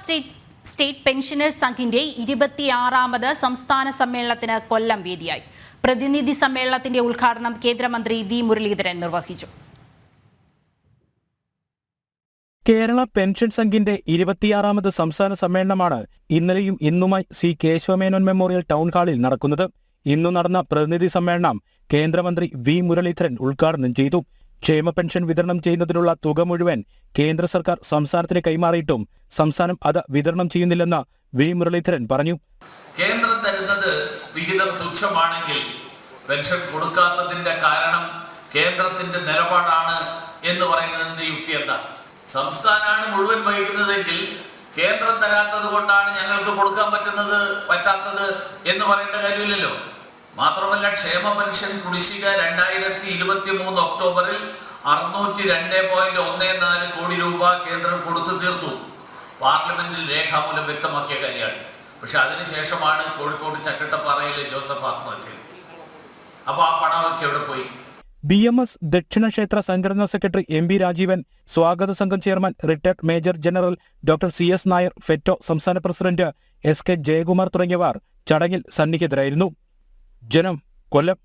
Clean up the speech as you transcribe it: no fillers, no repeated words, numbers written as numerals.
State pensioners സംഘിന്റെ 26ാമത് സംസ്ഥാന സമ്മേളനത്തിന് കൊല്ലം വേദിയായി. പ്രതിനിധി സമ്മേളനത്തിന്റെ ഉദ്ഘാടനം കേന്ദ്രമന്ത്രി വി മുരളീധരൻ നിർവഹിച്ചു. കേരള പെൻഷൻ സംഘിന്റെ 26ാമത് സംസ്ഥാന സമ്മേളനമാണ് ഇന്നലെയും ഇന്നുമായി സി കേശവമേനോൻ മെമ്മോറിയൽ ടൗൺ ഹാളിൽ നടക്കുന്നത്. ഇന്നു നടന്ന പ്രതിനിധി സമ്മേളനം കേന്ദ്രമന്ത്രി വി മുരളീധരൻ ഉദ്ഘാടനം ചെയ്തു. ക്ഷേമ പെൻഷൻ വിതരണം ചെയ്യുന്നതിനുള്ള തുക മുഴുവൻ കേന്ദ്ര സർക്കാർ സംസ്ഥാനത്തിന് കൈമാറിയിട്ടും സംസ്ഥാനം അത് വിതരണം ചെയ്യുന്നില്ലെന്ന് വി മുരളീധരൻ പറഞ്ഞു. കേന്ദ്രം തരുന്നത് വിഹിതം തുച്ഛമാണെങ്കിൽ പെൻഷൻ കൊടുക്കാത്തതിന്റെ കാരണം കേന്ദ്രത്തിന്റെ നിലപാടാണ് എന്ന് പറയുന്നതിന്റെ യുക്തി എന്താ? സംസ്ഥാനമാണ് മുഴുവൻ വഹിക്കുന്നതെങ്കിൽ കേന്ദ്രം തരാത്തത് കൊണ്ടാണ് ഞങ്ങൾക്ക് കൊടുക്കാൻ പറ്റാത്തത് എന്ന് പറയേണ്ട കാര്യമില്ലല്ലോ. മാത്രമല്ല, ക്ഷേമ പെൻഷൻ കുടിശ്ശിക 2023 ഒക്ടോബറിൽ 602.14 കോടി രൂപ കേന്ദ്രം കൊടുത്തു തീർത്തു. പാർലമെന്റിൽ രേഖാമൂലം വ്യക്തമാക്കിയ കാര്യമാണ്. പക്ഷെ അതിനുശേഷമാണ് കോഴിക്കോട് ചക്കട്ടപ്പാറയിലെ ജോസഫ് ആത്മഹത്യ. അപ്പൊ ആ പണമൊക്കെ എവിടെ പോയി? BMS ദക്ഷിണ ക്ഷേത്ര സംഘടനാ സെക്രട്ടറി MB രാജീവൻ, സ്വാഗത സംഘം chairman retired major general doctor CS Nair, FETO സംസ്ഥാന പ്രസിഡന്റ് SK ജയകുമാർ തുടങ്ങിയവർ ചടങ്ങിൽ സന്നിഹിതരായിരുന്നു. ജനം, കൊല്ലം.